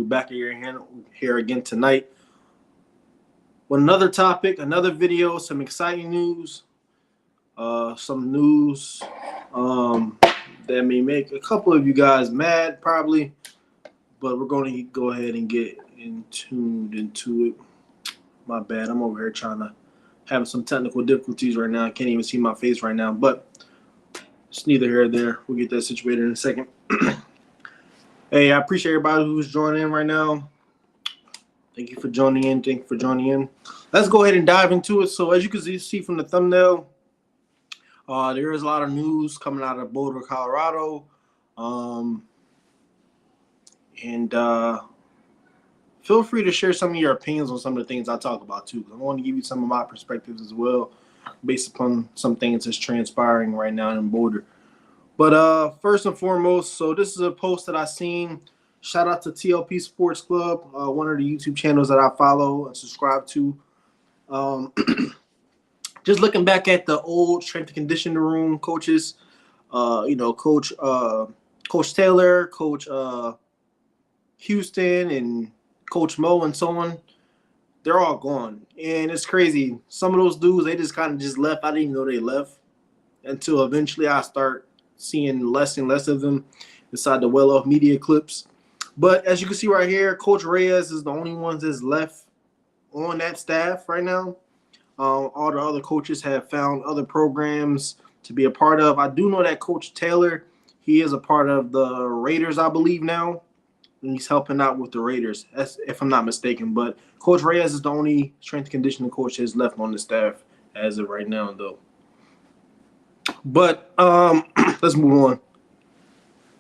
back here again tonight with another topic, another video, some exciting news, some news that may make a couple of you guys mad probably, but we're going to go ahead and get tuned into it. My bad. I'm over here having some technical difficulties right now. I can't even see my face right now, but it's neither here nor there. We'll get that situated in a second. Hey, I appreciate everybody who's joining in right now. Thank you for joining in. Let's go ahead and dive into it. So as you can see from the thumbnail, there is a lot of news coming out of Boulder, Colorado. And feel free to share some of your opinions on some of the things I talk about too. I want to give you some of my perspectives as well, based upon some things that's transpiring right now in Boulder. But first and foremost, so this is a post that I seen. Shout out to TLP Sports Club, one of the YouTube channels that I follow and subscribe to. Just looking back at the old strength and conditioning room coaches, Coach Taylor, Coach Houston, and Coach Mo, and so on. They're all gone, and it's crazy. Some of those dudes, they just kind of just left. I didn't even know they left until eventually I start seeing less and less of them inside the well-off media clips. But as you can see right here, Coach Reyes is the only one that's left on that staff right now. All the other coaches have found other programs to be a part of. I do know that Coach Taylor, he is a part of the Raiders, I believe now, and he's helping out with the Raiders, if I'm not mistaken. But Coach Reyes is the only strength and conditioning coach that's left on the staff as of right now, though. But let's move on.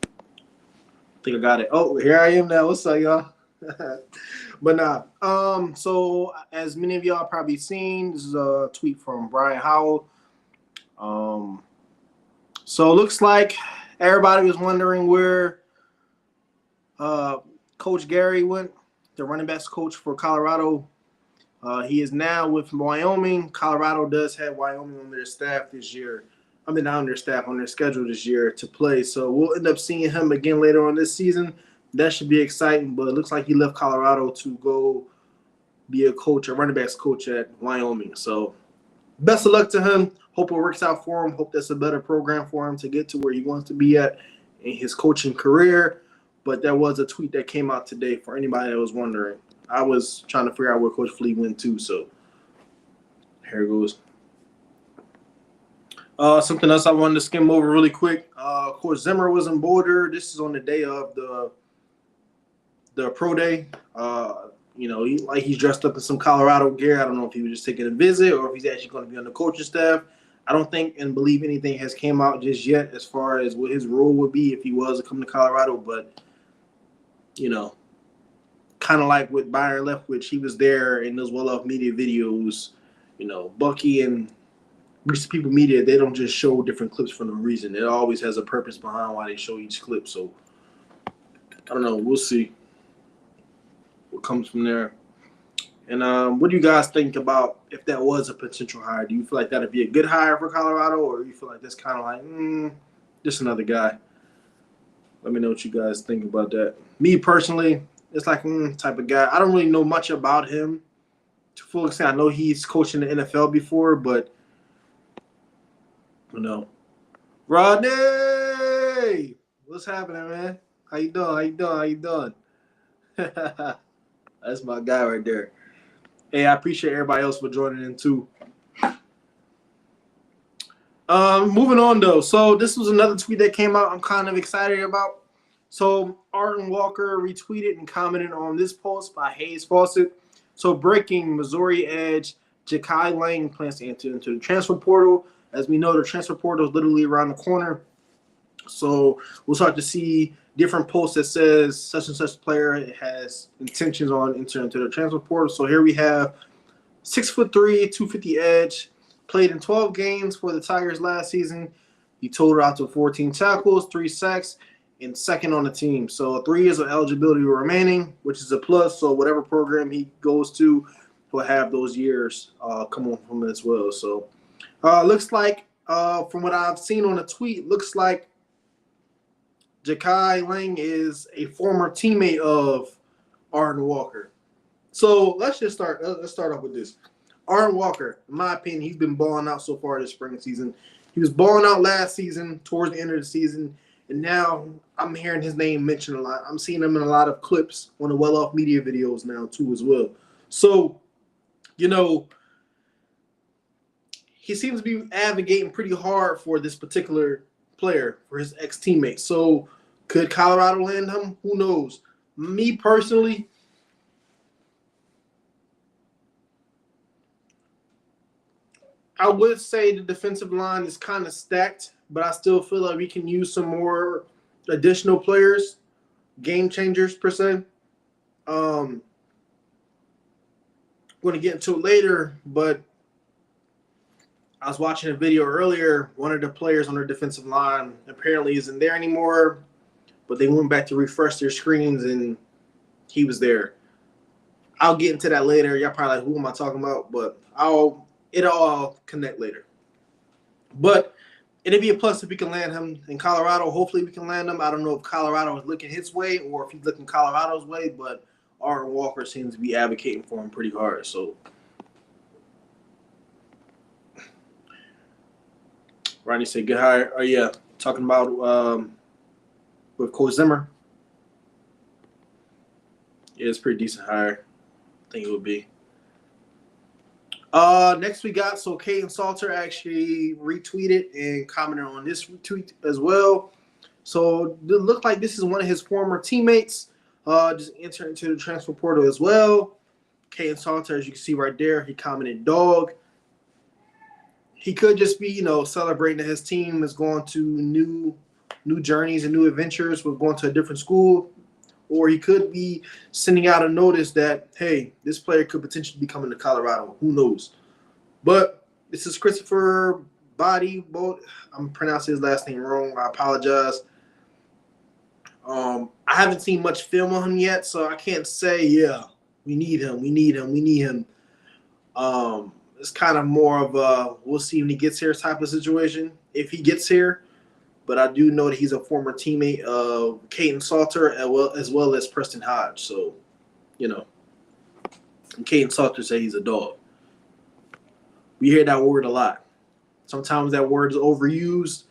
I think I got it. Oh, here I am now. What's up, y'all? But nah. So as many of y'all probably seen, this is a tweet from Brian Howell. So it looks like everybody was wondering where Coach Gary went, the running backs coach for Colorado. He is now with Wyoming. Colorado does have Wyoming on their staff this year. I mean, not on their staff, on their schedule this year to play. So we'll end up seeing him again later on this season. That should be exciting, but it looks like he left Colorado to go be a coach, a running backs coach at Wyoming. So best of luck to him. Hope it works out for him. Hope that's a better program for him to get to where he wants to be at in his coaching career. But there was a tweet that came out today for anybody that was wondering. I was trying to figure out where Coach Flea went to, so here it goes. Something else I wanted to skim over really quick. Coach Zimmer was in Boulder. This is on the day of the pro day. He's dressed up in some Colorado gear. I don't know if he was just taking a visit or if he's actually going to be on the coaching staff. I don't think and believe anything has came out just yet as far as what his role would be if he was to come to Colorado. But, kind of like with Byron Leftwich, he was there in those well-off media videos. Bucky and Reese People Media, they don't just show different clips for no reason. It always has a purpose behind why they show each clip. So, I don't know. We'll see what comes from there. And what do you guys think about if that was a potential hire? Do you feel like that would be a good hire for Colorado, or do you feel like that's kind of like, just another guy? Let me know what you guys think about that. Me personally, it's like type of guy. I don't really know much about him to full extent. I know he's coached in the NFL before, but Rodney, what's happening, man? How you doing? That's my guy right there. Hey, I appreciate everybody else for joining in too. Moving on though. So this was another tweet that came out I'm kind of excited about. So Arden Walker retweeted and commented on this post by Hayes Fawcett. So breaking, Missouri edge Ja'Kai Lang plans to enter into the transfer portal. As we know, the transfer portal is literally around the corner. So we'll start to see different posts that says such and such player has intentions on entering into the transfer portal. So here we have 6'3", 250 edge, played in 12 games for the Tigers last season. He totaled out to 14 tackles, 3 sacks, and second on the team. So 3 years of eligibility remaining, which is a plus. So whatever program he goes to, he'll have those years come on from it as well. So looks like, from what I've seen on the tweet, looks like Ja'Kai Lang is a former teammate of Arden Walker. So let's start off with this. Arden Walker, in my opinion, he's been balling out so far this spring season. He was balling out last season, towards the end of the season, and now I'm hearing his name mentioned a lot. I'm seeing him in a lot of clips on the well-off media videos now too as well. So, you know, he seems to be advocating pretty hard for this particular player, for his ex-teammate. So could Colorado land him? Who knows? Me personally, I would say the defensive line is kind of stacked, but I still feel like we can use some more additional players, game changers per se. I'm going to get into it later, but I was watching a video earlier. One of the players on their defensive line apparently isn't there anymore, but they went back to refresh their screens and he was there. I'll get into that later. Y'all probably like, who am I talking about? But it'll all connect later. But it'd be a plus if we can land him in Colorado. Hopefully we can land him. I don't know if Colorado is looking his way or if he's looking Colorado's way, but Arden Walker seems to be advocating for him pretty hard. So Ronnie said, good hire. Oh, yeah. Talking about with Coach Zimmer. Yeah, it's a pretty decent hire. I think it would be. Next we got, so Caden Salter actually retweeted and commented on this retweet as well. So it looked like this is one of his former teammates. Just entered into the transfer portal as well. Caden Salter, as you can see right there, he commented dog. He could just be, celebrating that his team is going to new journeys and new adventures with going to a different school. Or he could be sending out a notice that, hey, this player could potentially be coming to Colorado. Who knows? But this is Christopher Body. I'm pronouncing his last name wrong. I apologize. I haven't seen much film on him yet, so I can't say, yeah, we need him. It's kind of more of a we'll see when he gets here type of situation, if he gets here. But I do know that he's a former teammate of Caden Salter as well as Preston Hodge. So, and Caden Salter say he's a dog. We hear that word a lot. Sometimes that word is overused.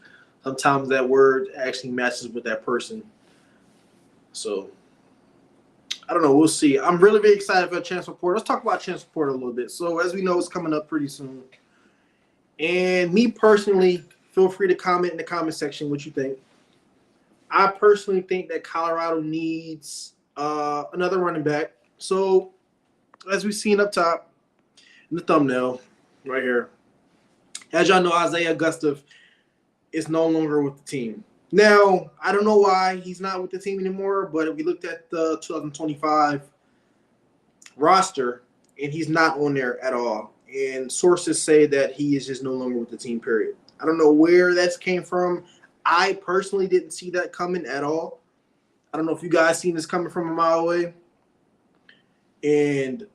Sometimes that word actually matches with that person. So, I don't know. We'll see. I'm really, really excited for transfer portal. Let's talk about transfer portal a little bit. So, as we know, it's coming up pretty soon. And me personally, feel free to comment in the comment section what you think. I personally think that Colorado needs another running back. So, as we've seen up top in the thumbnail right here, as y'all know, Isaiah Gustav is no longer with the team. Now, I don't know why he's not with the team anymore, but if we looked at the 2025 roster, and he's not on there at all. And sources say that he is just no longer with the team, period. I don't know where that came from. I personally didn't see that coming at all. I don't know if you guys seen this coming from a mile away. And,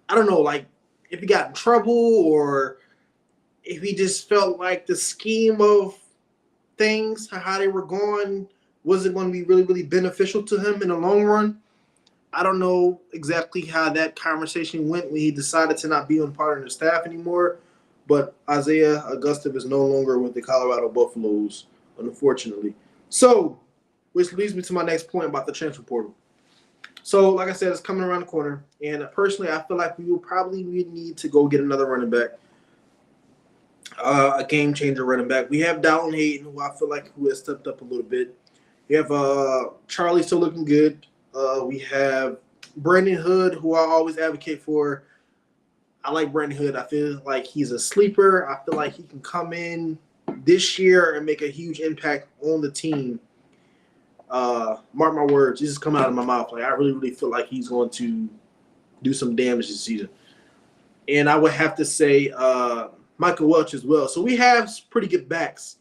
I don't know, like, if he got in trouble or if he just felt like the scheme of things, how they were going, wasn't going to be really, really beneficial to him in the long run. I don't know exactly how that conversation went when he decided to not be on part of the staff anymore, but Isaiah Gustav is no longer with the Colorado Buffaloes, unfortunately. So, which leads me to my next point about the transfer portal. So, like I said, it's coming around the corner, and personally, I feel like we will probably need to go get another running back, a game changer running back. We have Dallin Hayden, who I feel like who has stepped up a little bit. We have Charlie still looking good. We have Brandon Hood, who I always advocate for. I like Brandon Hood. I feel like he's a sleeper. I feel like he can come in this year and make a huge impact on the team. Mark my words. This is coming out of my mouth. Like, I really, really feel like he's going to do some damage this season. And I would have to say Michael Welch as well. So we have pretty good backs.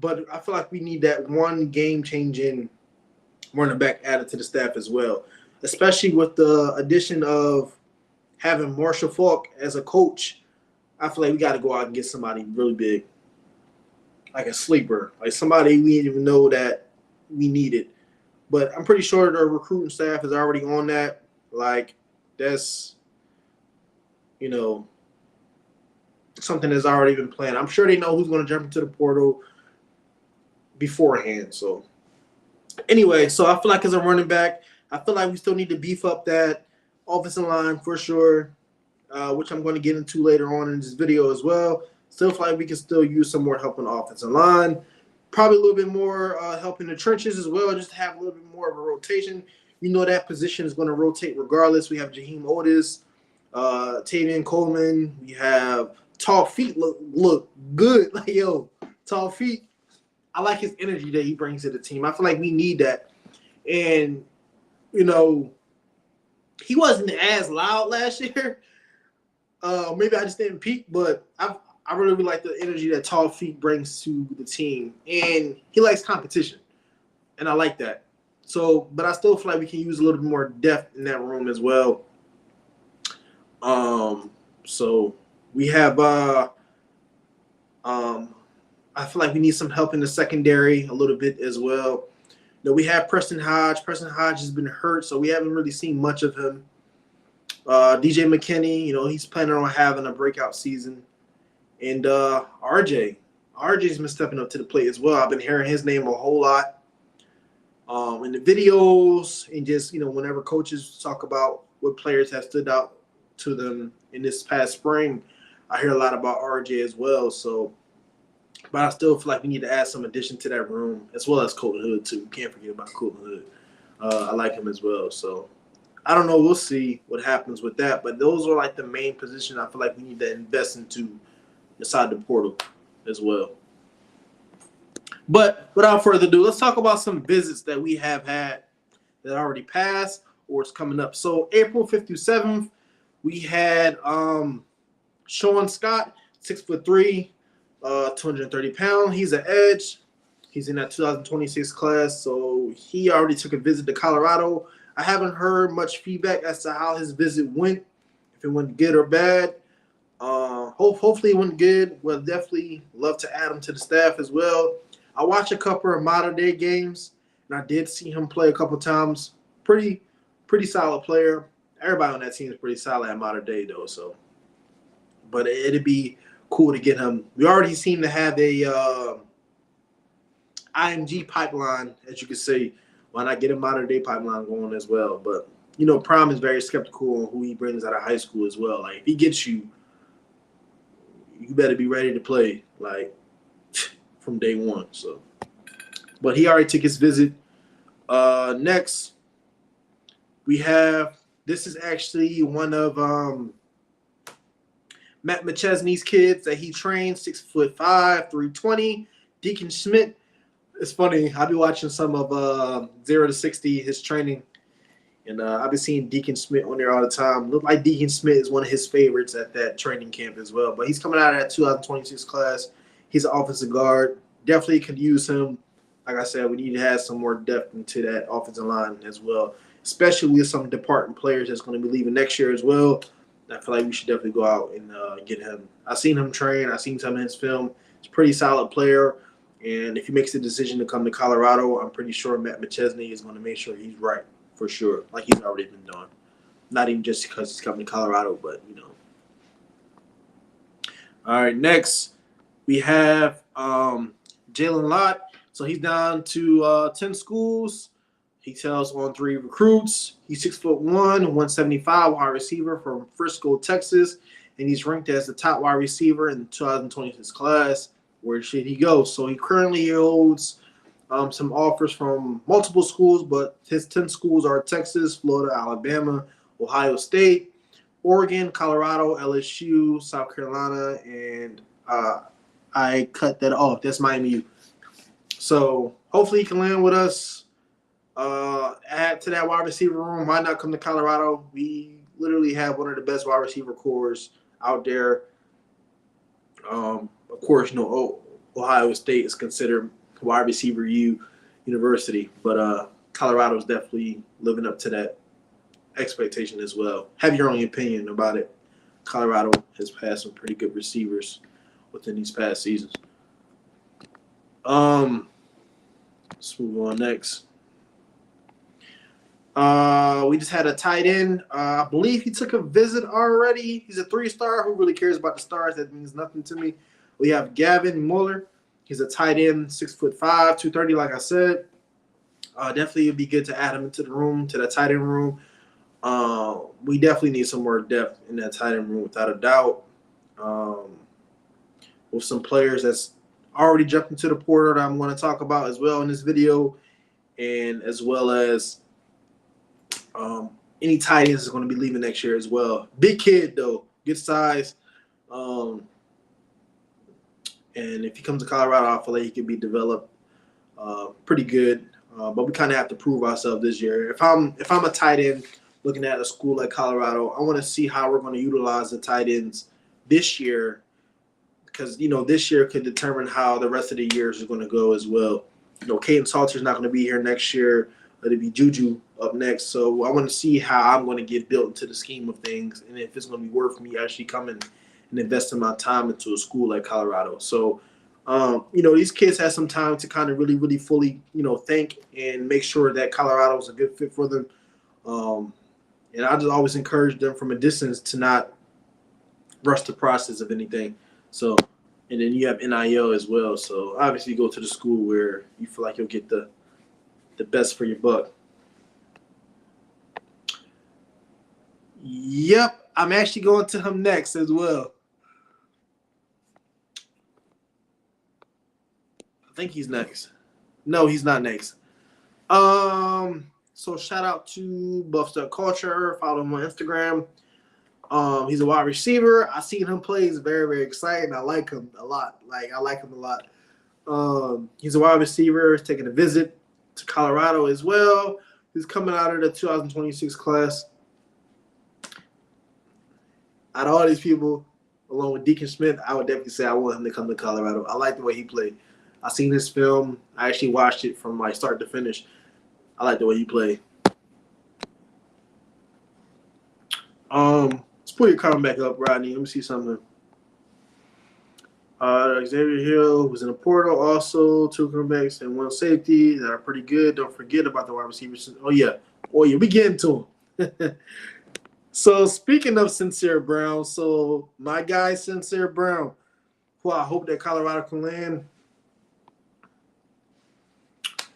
But I feel like we need that one game-changing running back added to the staff as well, especially with the addition of having Marshall Faulk as a coach. I feel like we got to go out and get somebody really big. like a sleeper, like somebody we didn't even know that we needed. But I'm pretty sure the recruiting staff is already on that. Like that's you know something that's already been planned. I'm sure they know who's going to jump into the portal beforehand. So anyway, so I feel like as a running back, I feel like we still need to beef up that offensive line for sure, which I'm going to get into later on in this video as well. Still feel like we can still use some more help on the offensive line. Probably a little bit more help in the trenches as well, just to have a little bit more of a rotation. You know that position is going to rotate regardless. We have Jaheim Otis, Tavian Coleman. We have Tall Feet look good. Like, yo, Tall Feet. I like his energy that he brings to the team. I feel like we need that. And, you know, he wasn't as loud last year. Maybe I just didn't peak, but I really like the energy that Tall Feet brings to the team. And he likes competition. And I like that. So, but I still feel like we can use a little bit more depth in that room as well. So we have I feel like we need some help in the secondary a little bit as well. You know, we have Preston Hodge. Preston Hodge has been hurt, so we haven't really seen much of him. DJ McKinney, you know, he's planning on having a breakout season. And RJ's been stepping up to the plate as well. I've been hearing his name a whole lot in the videos and just, you know, whenever coaches talk about what players have stood out to them in this past spring, I hear a lot about RJ as well. So, but I still feel like we need to add some addition to that room, as well as Colton Hood, too. Can't forget about Colton Hood. I like him as well. So, I don't know. We'll see what happens with that. But those are like the main positions I feel like we need to invest into inside the portal as well. But without further ado, let's talk about some visits that we have had that already passed or is coming up. So, April 5th through 7th, we had Sean Scott, 6'3", 230 pounds. He's an edge. He's in that 2026 class, so he already took a visit to Colorado. I haven't heard much feedback as to how his visit went, if it went good or bad. Hopefully it went good. We'll definitely love to add him to the staff as well. I watched a couple of modern day games, and I did see him play a couple times. Pretty solid player. Everybody on that team is pretty solid at modern day, though. So, but it'd be cool to get him. We already seem to have a IMG pipeline, as you could say. Why not get a modern day pipeline going as well? But you know, Prime is very skeptical on who he brings out of high school as well. Like if he gets you, you better be ready to play like from day one. So, but he already took his visit. Next, we have. This is actually one of Matt McChesney's kids that he trained, 6'5", 320. Deacon Schmidt. It's funny. I've been watching some of 0 to 60, his training, and I've been seeing Deacon Schmidt on there all the time. Look like Deacon Schmidt is one of his favorites at that training camp as well. But he's coming out of that 2026 class. He's an offensive guard. Definitely could use him. Like I said, we need to add some more depth into that offensive line as well, especially with some departing players that's going to be leaving next year as well. I feel like we should definitely go out and get him. I've seen him train. I've seen some of his film. He's a pretty solid player. And if he makes the decision to come to Colorado, I'm pretty sure Matt McChesney is going to make sure he's right for sure, like he's already been doing. Not even just because he's coming to Colorado, but, you know. All right, next we have Jalen Lott. So he's down to 10 schools. He tells on 3 recruits. He's 6'1", 175 wide receiver from Frisco, Texas, and he's ranked as the top wide receiver in the 2026 class. Where should he go? So he currently holds some offers from multiple schools, but his 10 schools are Texas, Florida, Alabama, Ohio State, Oregon, Colorado, LSU, South Carolina, and I cut that off. That's Miami U. So hopefully he can land with us. Add to that wide receiver room. Why not come to Colorado? We literally have one of the best wide receiver cores out there. Of course, you know, Ohio State is considered wide receiver university, but Colorado is definitely living up to that expectation as well. Have your own opinion about it. Colorado has had some pretty good receivers within these past seasons. Let's move on next. We just had a tight end. I believe he took a visit already. He's a 3-star. Who really cares about the stars? That means nothing to me. We have Gavin Mueller. He's a tight end, 6'5", 230. Like I said, definitely it'd be good to add him into the room, to the tight end room. We definitely need some more depth in that tight end room, without a doubt. With some players that's already jumped into the portal that I'm going to talk about as well in this video, and as well as any tight ends is going to be leaving next year as well. Big kid though, good size, and if he comes to Colorado, I feel like he could be developed pretty good. But we kind of have to prove ourselves this year. If I'm a tight end looking at a school like Colorado, I want to see how we're going to utilize the tight ends this year, because this year could determine how the rest of the years is going to go as well. Caden Salter's not going to be here next year. It'll be Juju up next. So I want to see how I'm going to get built into the scheme of things, and if it's going to be worth me actually coming and investing my time into a school like Colorado. So, these kids have some time to kind of really, really fully, think and make sure that Colorado is a good fit for them. And I just always encourage them from a distance to not rush the process of anything. So, and then you have NIL as well. So obviously go to the school where you feel like you'll get the best for your buck. Yep, I'm actually going to him next as well. I think he's next. No, he's not next. So shout out to Buffstar Culture. Follow him on Instagram. He's a wide receiver. I seen him play. He's very, very exciting. I like him a lot. I like him a lot. He's a wide receiver. He's taking a visit to Colorado as well. He's coming out of the 2026 class. Out of all these people, along with Deacon Smith, I would definitely say I want him to come to Colorado. I like the way he played. I seen his film. I actually watched it from start to finish. I like the way he played. Let's put your comment back up, Rodney. Let me see something. Xavier Hill was in the portal also. 2 cornerbacks and 1 safety that are pretty good. Don't forget about the wide receivers. Oh yeah, we getting to him. So speaking of Sincere Brown, so my guy Sincere Brown, who I hope that Colorado can land.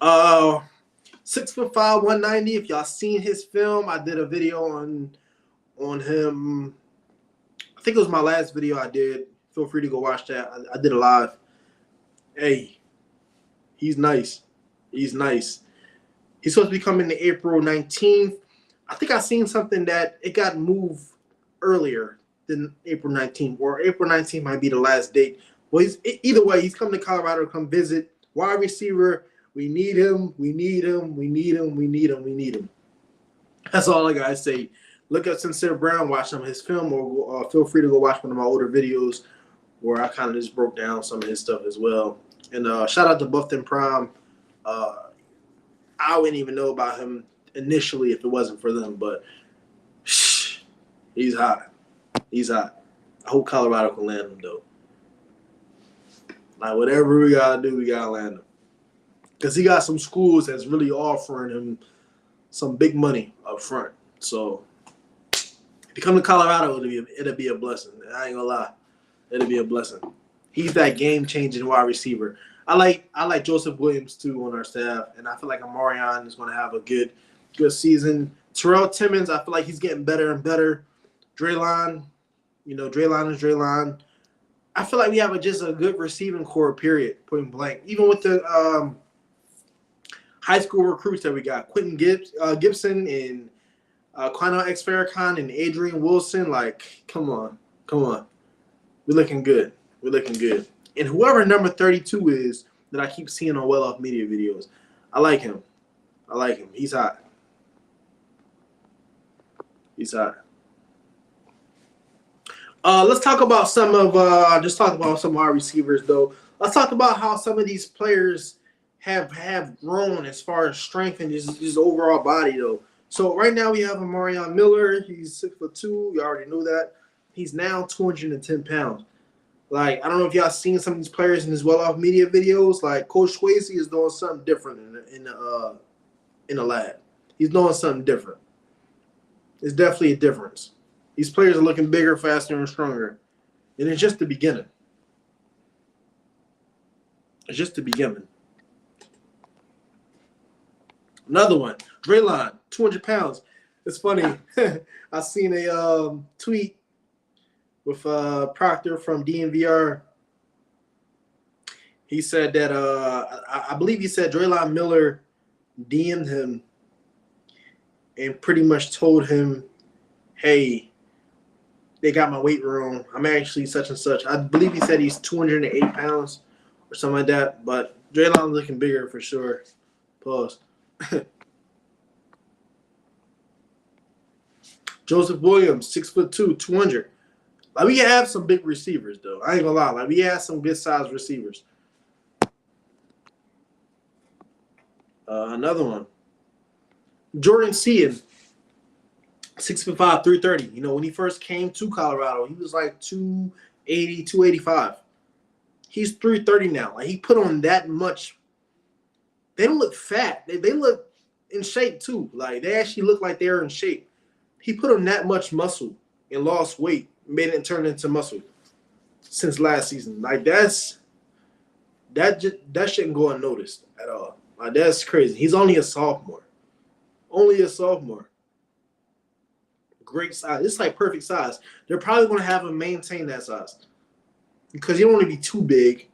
6'5", 190. If y'all seen his film, I did a video on him. I think it was my last video I did. Feel free to go watch that. I did a live. Hey, he's nice. He's nice. He's supposed to be coming to April 19th. I think I seen something that it got moved earlier than April 19th, or April 19th might be the last date. Well, either way, he's coming to Colorado to come visit. Wide receiver, we need him. We need him. We need him. We need him. We need him. That's all I gotta say. Look at Sincere Brown, watch some of his film, or feel free to go watch one of my older videos where I kind of just broke down some of his stuff as well. And shout out to Buffton Prime. I wouldn't even know about him initially if it wasn't for them, but he's hot. He's hot. I hope Colorado can land him, though. Whatever we got to do, we got to land him. Because he got some schools that's really offering him some big money up front. So if you come to Colorado, it'll be a blessing. I ain't going to lie. It'll be a blessing. He's that game-changing wide receiver. I like Joseph Williams, too, on our staff, and I feel like Amarion is going to have a good season. Terrell Timmons, I feel like he's getting better and better. Draylon, Draylon is Draylon. I feel like we have just a good receiving core, period, point blank. Even with the high school recruits that we got, Quentin Gibson and Quino X Farrakhan and Adrian Wilson, come on. We're looking good. And whoever number 32 is that I keep seeing on Well Off Media videos, I like him. He's hot. Let's talk about some of our receivers, though. Let's talk about how some of these players have grown as far as strength and his overall body, though. So right now we have Amarion Miller. He's 6'2". You already knew that. He's now 210 pounds. Like, I don't know if y'all seen some of these players in his well-off media videos. Like, Coach Swayze is doing something different in the lab. He's doing something different. It's definitely a difference. These players are looking bigger, faster, and stronger. And it's just the beginning. It's just the beginning. Another one, Draylon, 200 pounds. It's funny. I seen a tweet with Proctor from DNVR. He said that I believe he said Draylon Miller DM'd him and pretty much told him, "Hey, they got my weight wrong. I'm actually such and such." I believe he said he's 208 pounds or something like that. But Draylon's looking bigger for sure. Pause. Joseph Williams, 6'2", 200. Like, we have some big receivers, though. I ain't gonna lie. Like, we have some good-sized receivers. Another one. Jordan Seaton, 6'5", 330. You know, when he first came to Colorado, he was like 280, 285. He's 330 now. Like, he put on that much. They don't look fat. They look in shape, too. Like, they actually look like they're in shape. He put on that much muscle and lost weight, made it turn into muscle since last season. Like, that shouldn't go unnoticed at all. Like, that's crazy. He's only a sophomore. Only a sophomore. Great size. It's like perfect size. They're probably going to have him maintain that size because you don't want to be too big.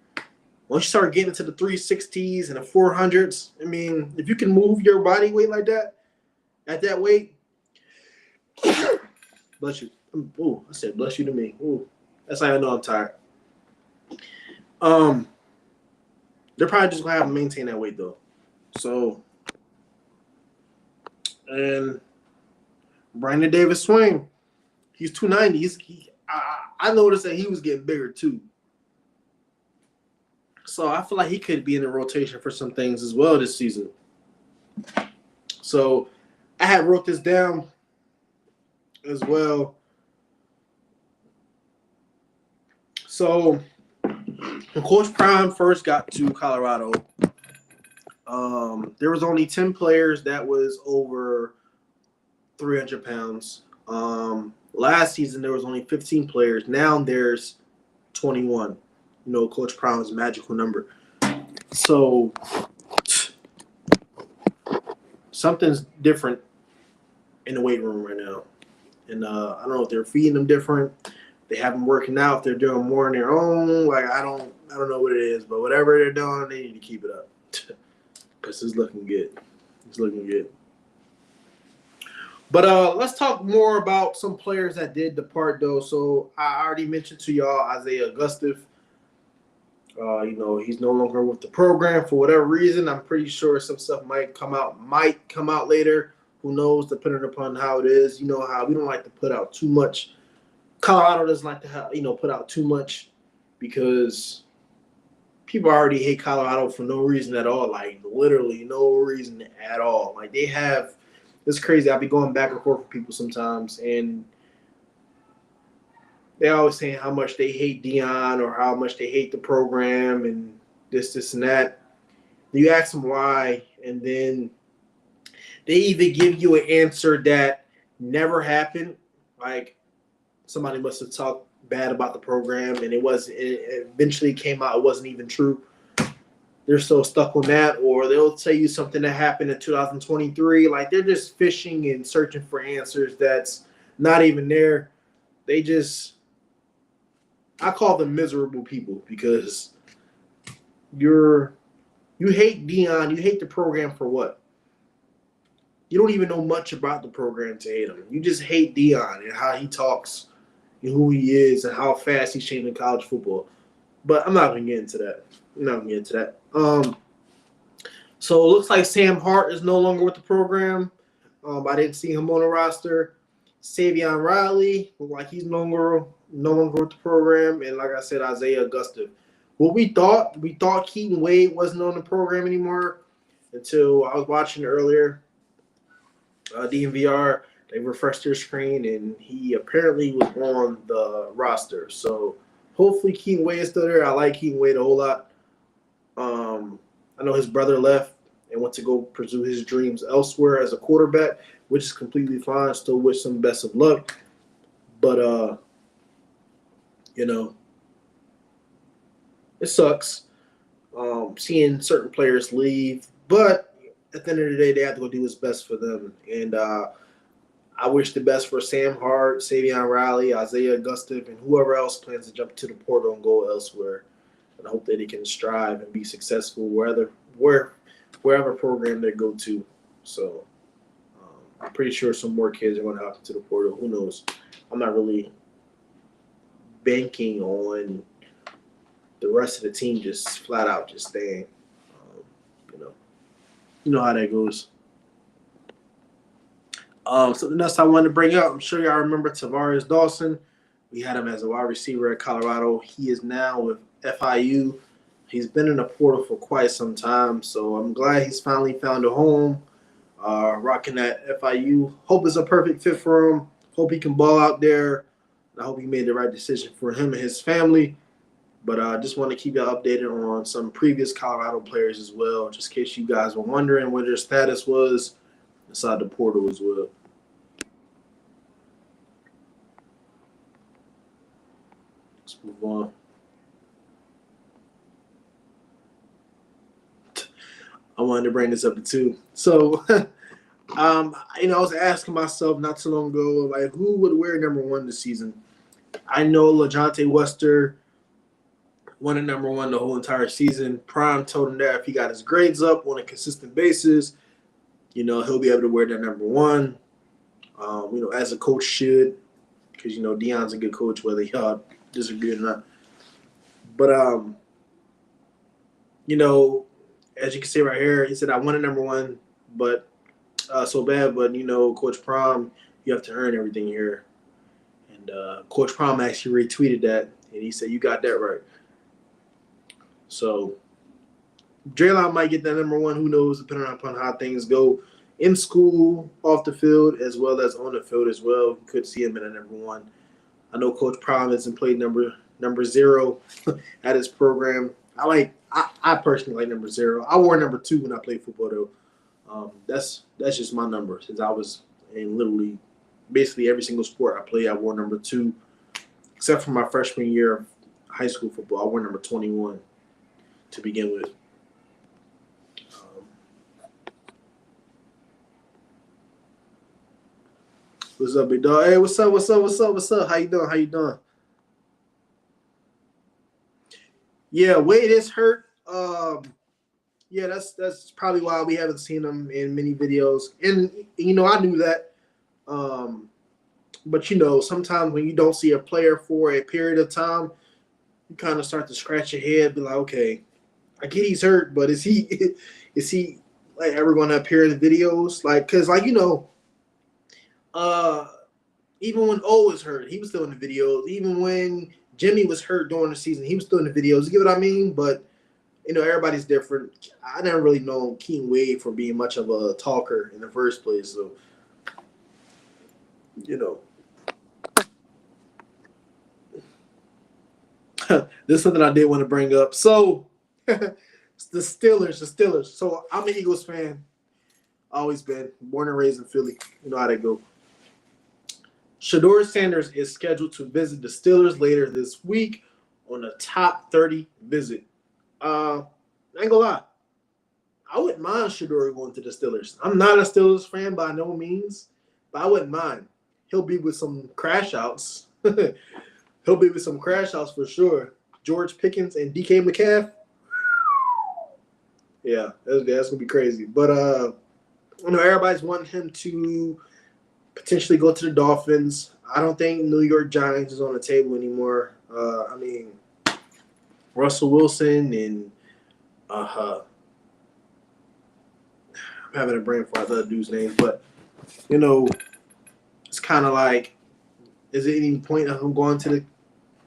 Once you start getting into the 360s and the 400s, I mean, if you can move your body weight like that, at that weight, bless you. Ooh, I said bless you to me. Ooh, that's how I know I'm tired. They're probably just gonna have to maintain that weight though. So, and Brandon Davis Swain, he's 290. I noticed that he was getting bigger too. So I feel like he could be in the rotation for some things as well this season. So I had wrote this down as well. So when Coach Prime first got to Colorado, there was only 10 players that was over 300 pounds. Last season, there was only 15 players. Now there's 21. You know, Coach Prime's magical number. So something's different in the weight room right now. And I don't know if they're feeding them different. They have them working out. If they're doing more on their own, like I don't know what it is, but whatever they're doing, they need to keep it up because it's looking good. It's looking good. But let's talk more about some players that did depart, though. So I already mentioned to y'all Isaiah Augustive. You know, he's no longer with the program for whatever reason. I'm pretty sure some stuff might come out later. Who knows, depending upon how it is. You know how we don't like to put out too much. Colorado doesn't like to put out too much because people already hate Colorado for no reason at all. Like, literally no reason at all. Like, they have – it's crazy. I'll be going back and forth with people sometimes, and they always saying how much they hate Dion or how much they hate the program and this, and that. You ask them why, and then they either give you an answer that never happened, like somebody must have talked bad about the program, and it eventually came out it wasn't even true. They're so stuck on that, or they'll tell you something that happened in 2023. Like, they're just fishing and searching for answers that's not even there. They just – I call them miserable people because you hate Dion. You hate the program for what? You don't even know much about the program to hate him. You just hate Dion and how he talks and who he is and how fast he's changing college football. But I'm not going to get into that. So it looks like Sam Hart is no longer with the program. I didn't see him on the roster. Savion Riley looked like he's no longer with the program. And like I said, Isaiah Augustive. What we thought Keaton Wade wasn't on the program anymore until I was watching earlier. DNVR, they refreshed their screen, and he apparently was on the roster. So Hopefully Keaton Wade is still there. I like Keaton Wade a whole lot. I know his brother left and went to go pursue his dreams elsewhere as a quarterback, which is completely fine. Still wish him best of luck. But you know, it sucks seeing certain players leave. But at the end of the day, they have to go do what's best for them. And I wish the best for Sam Hart, Savion Riley, Isaiah Augusta, and whoever else plans to jump to the portal and go elsewhere. And I hope that they can strive and be successful wherever program they go to. So I'm pretty sure some more kids are going to opt into the portal. Who knows? I'm not really banking on the rest of the team just flat out just staying. You know how that goes. Something else I wanted to bring up, I'm sure y'all remember Tavares Dawson. We had him as a wide receiver at Colorado. He is now with FIU. He's been in the portal for quite some time, so I'm glad he's finally found a home, rocking that FIU. Hope it's a perfect fit for him. Hope he can ball out there. I hope he made the right decision for him and his family. But I just want to keep y'all updated on some previous Colorado players as well, just in case you guys were wondering what their status was inside the portal as well. Let's move on. I wanted to bring this up too. So, I was asking myself not too long ago, like, who would wear number 1 this season? I know LaJohntay Wester won a number 1 the whole entire season. Prime told him that if he got his grades up on a consistent basis, he'll be able to wear that number 1. As a coach should, because Deion's a good coach, whether y'all disagree or not. But as you can see right here, he said I won a number 1, but so bad. But Coach Prime, you have to earn everything here. And Coach Prime actually retweeted that, and he said you got that right. So Draylon might get that number 1. Who knows? Depending upon how things go in school, off the field, as well as on the field as well. You could see him in a number 1. I know Coach Prime hasn't played number 0 at his program. I personally like number 0. I wore number 2 when I played football though. That's just my number since I was in literally basically every single sport I played. I wore number 2, except for my freshman year of high school football. I wore number 21 to begin with. What's up, big dog? Hey, what's up? How you doing? Yeah, Wade is hurt. Yeah, that's probably why we haven't seen him in many videos. And I knew that. But sometimes when you don't see a player for a period of time, you kind of start to scratch your head, be like, okay, I get he's hurt, but is he like ever going to appear in the videos? Like, because even when O was hurt, he was still in the videos. Even when Jimmy was hurt during the season, he was still in the videos. You get what I mean? But everybody's different. I never really known Keaton Wade for being much of a talker in the first place. So, this is something I did want to bring up. So, the Steelers. So, I'm an Eagles fan. Always been. Born and raised in Philly. You know how they go. Shedeur Sanders is scheduled to visit the Steelers later this week on a top 30 visit. I ain't gonna lie. I wouldn't mind Shedeur going to the Steelers. I'm not a Steelers fan by no means, but I wouldn't mind. He'll be with some crash outs. He'll be with some crash outs for sure. George Pickens and DK Metcalf. Yeah, that's gonna be crazy. But everybody's wanting him to potentially go to the Dolphins. I don't think New York Giants is on the table anymore. Russell Wilson and I'm having a brain fart the other dude's name, but it's kind of like, is there any point of him going to the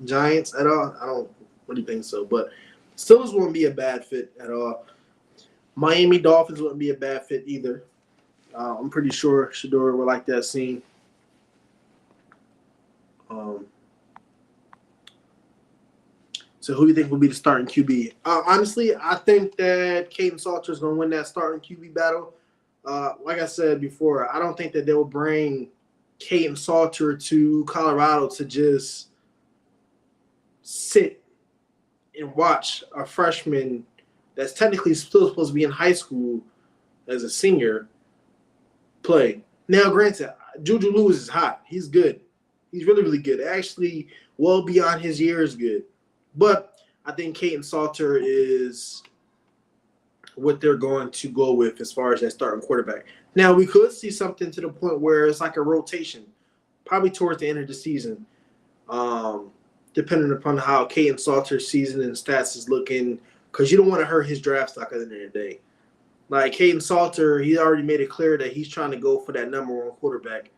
Giants at all? I don't really think so, but Steelers wouldn't be a bad fit at all. Miami Dolphins wouldn't be a bad fit either. I'm pretty sure Shedeur would like that scene. So who do you think will be the starting QB? Honestly, I think that Caden Salter is going to win that starting QB battle. Like I said before, I don't think that they'll bring Caden Salter to Colorado to just sit and watch a freshman that's technically still supposed to be in high school as a senior play. Now, granted, Juju Lewis is hot. He's good. He's really, really good. Actually, well beyond his years good. But I think Caden Salter is what they're going to go with as far as that starting quarterback. Now, we could see something to the point where it's like a rotation, probably towards the end of the season, depending upon how Caden Salter's season and stats is looking, because you don't want to hurt his draft stock at the end of the day. Like Caden Salter, he already made it clear that he's trying to go for that number one quarterback.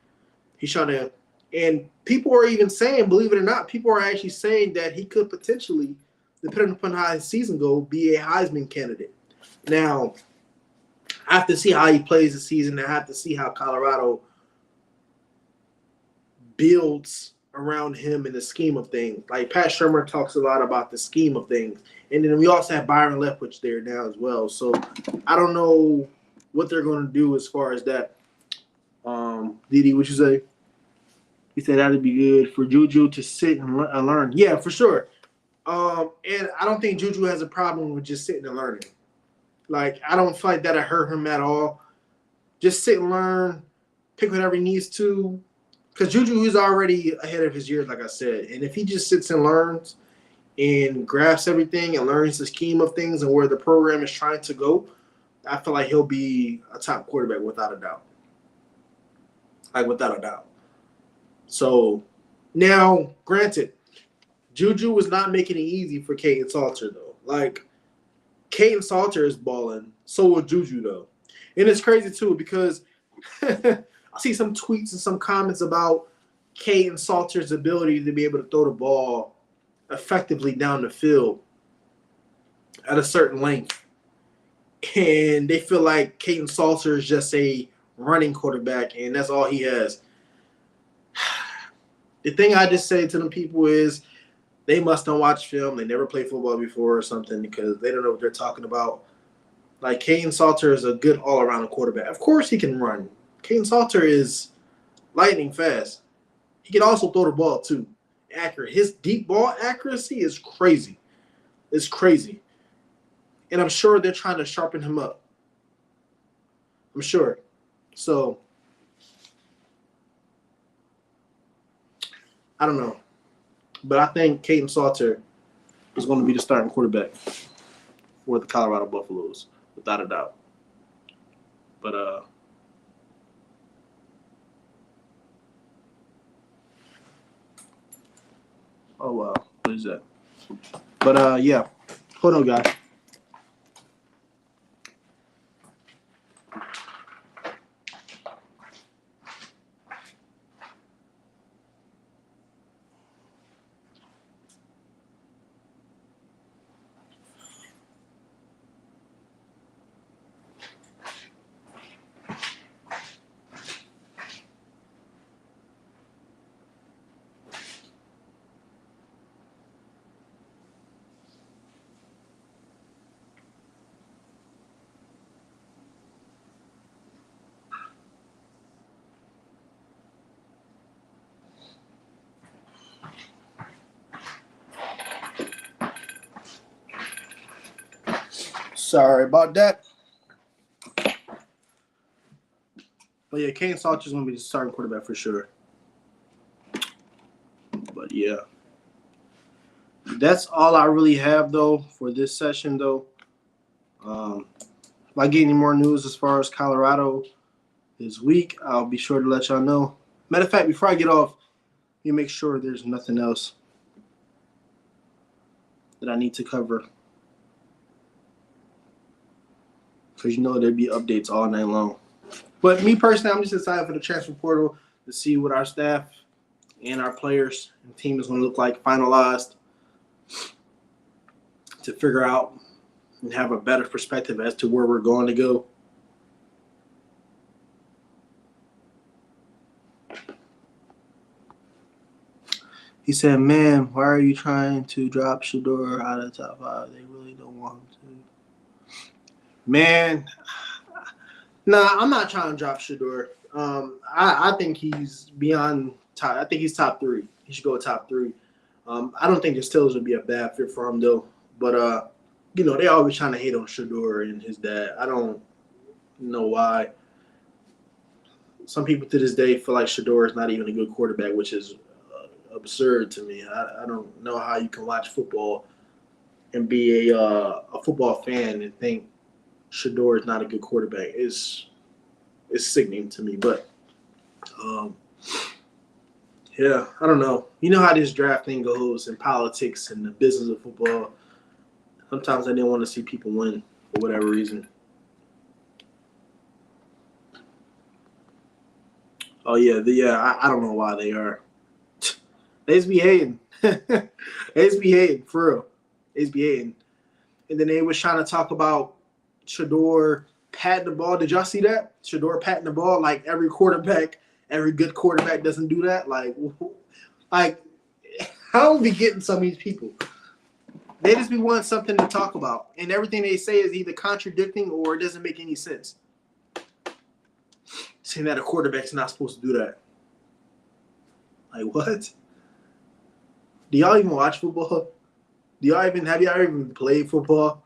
He's trying to, and people are even saying, believe it or not, people are actually saying that he could potentially, depending upon how his season goes, be a Heisman candidate. Now, I have to see how he plays the season. I have to see how Colorado builds around him in the scheme of things. Like Pat Shermer talks a lot about the scheme of things. And then we also have Byron Leftwich there now as well. So I don't know what they're going to do as far as that. Didi, what you say? He said that'd be good for Juju to sit and learn. Yeah, for sure. And I don't think Juju has a problem with just sitting and learning. Like, I don't feel like that'll hurt him at all. Just sit and learn, pick whatever he needs to. Because Juju is already ahead of his years, like I said. And if he just sits and learns and grasps everything and learns the scheme of things and where the program is trying to go, I feel like he'll be a top quarterback without a doubt. Like, without a doubt. So, now, granted, Juju was not making it easy for Caden Salter, though. Like, Caden Salter is balling. So will Juju, though. And it's crazy, too, because I see some tweets and some comments about Caden Salter's ability to be able to throw the ball effectively down the field at a certain length. And they feel like Caden Salter is just a running quarterback, and that's all he has. The thing I just say to them people is they must not watch film. They never played football before or something because they don't know what they're talking about. Like, Caden Salter is a good all-around quarterback. Of course he can run. Caden Salter is lightning fast. He can also throw the ball, too. Accurate. His deep ball accuracy is crazy. It's crazy. And I'm sure they're trying to sharpen him up. I'm sure. So, I don't know. But I think Caden Salter is going to be the starting quarterback for the Colorado Buffaloes, without a doubt. But, oh, wow. What is that? But, yeah. Hold on, guys. Sorry about that. But yeah, Caden Salter is going to be the starting quarterback for sure. But yeah. That's all I really have, though, for this session, though. If I get any more news as far as Colorado this week, I'll be sure to let y'all know. Matter of fact, before I get off, let me make sure there's nothing else that I need to cover. Because you know there'd be updates all night long. But me personally, I'm just excited for the transfer portal to see what our staff and our players and team is going to look like finalized, to figure out and have a better perspective as to where we're going to go. He said, "Man, why are you trying to drop Shador out of the top 5? They really don't want him to." Man, nah, I'm not trying to drop Shador. I think he's beyond top. I think he's top 3. He should go top 3. I don't think the Steelers would be a bad fit for him though. But they always trying to hate on Shador and his dad. I don't know why. Some people to this day feel like Shador is not even a good quarterback, which is absurd to me. I don't know how you can watch football and be a football fan and think Shador is not a good quarterback. It's sickening to me. But yeah, I don't know. You know how this draft thing goes in politics and the business of football. Sometimes I didn't want to see people win for whatever reason. Oh yeah, I don't know why they are. They just be hating. They just be hating, for real. They just be hating. And then they was trying to talk about Shador patting the ball. Did y'all see that? Shador patting the ball like every good quarterback doesn't do that. Like how we getting some of these people? They just be wanting something to talk about. And everything they say is either contradicting or it doesn't make any sense. Saying that a quarterback's not supposed to do that. Like, what? Do y'all even watch football? Have y'all even played football?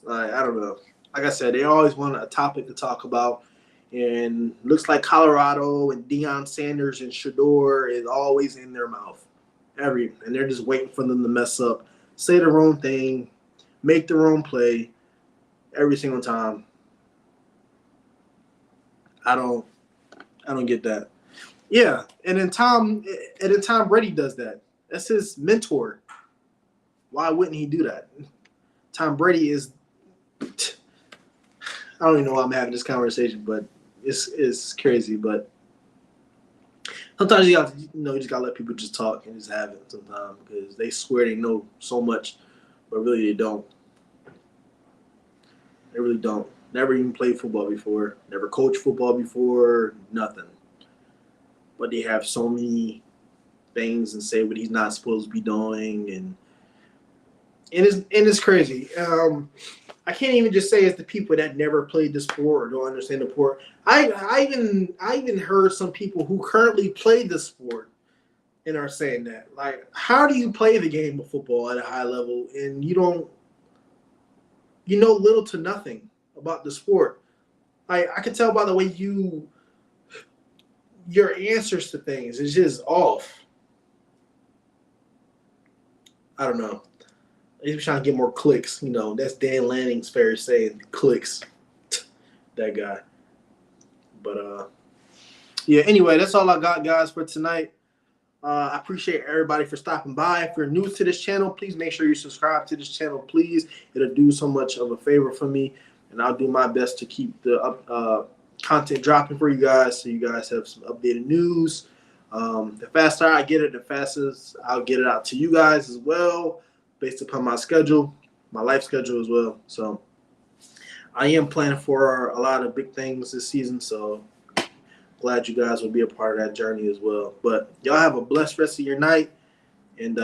I don't know. Like I said, they always want a topic to talk about. And looks like Colorado and Deion Sanders and Shador is always in their mouth. And they're just waiting for them to mess up, say the wrong thing, make the wrong play every single time. I don't get that. Yeah, and then Tom Brady does that. That's his mentor. Why wouldn't he do that? Tom Brady is. I don't even know why I'm having this conversation, but it's crazy. But sometimes you just gotta let people just talk and just have it sometimes because they swear they know so much, but really they don't. They really don't. Never even played football before. Never coached football before. Nothing. But they have so many things and say what he's not supposed to be doing, and it's crazy. I can't even just say it's the people that never played the sport or don't understand the sport. I even heard some people who currently play the sport and are saying that. Like, how do you play the game of football at a high level and you know little to nothing about the sport? I can tell by the way your answers to things is just off. I don't know. He's trying to get more clicks. That's Dan Lanning's fair saying, clicks. That guy. But yeah. Anyway, that's all I got, guys, for tonight. I appreciate everybody for stopping by. If you're new to this channel, please make sure you subscribe to this channel, please. It'll do so much of a favor for me, and I'll do my best to keep the content dropping for you guys so you guys have some updated news. The faster I get it, the fastest I'll get it out to you guys as well, based upon my schedule, my life schedule as well. So I am planning for a lot of big things this season, so glad you guys will be a part of that journey as well. But y'all have a blessed rest of your night, and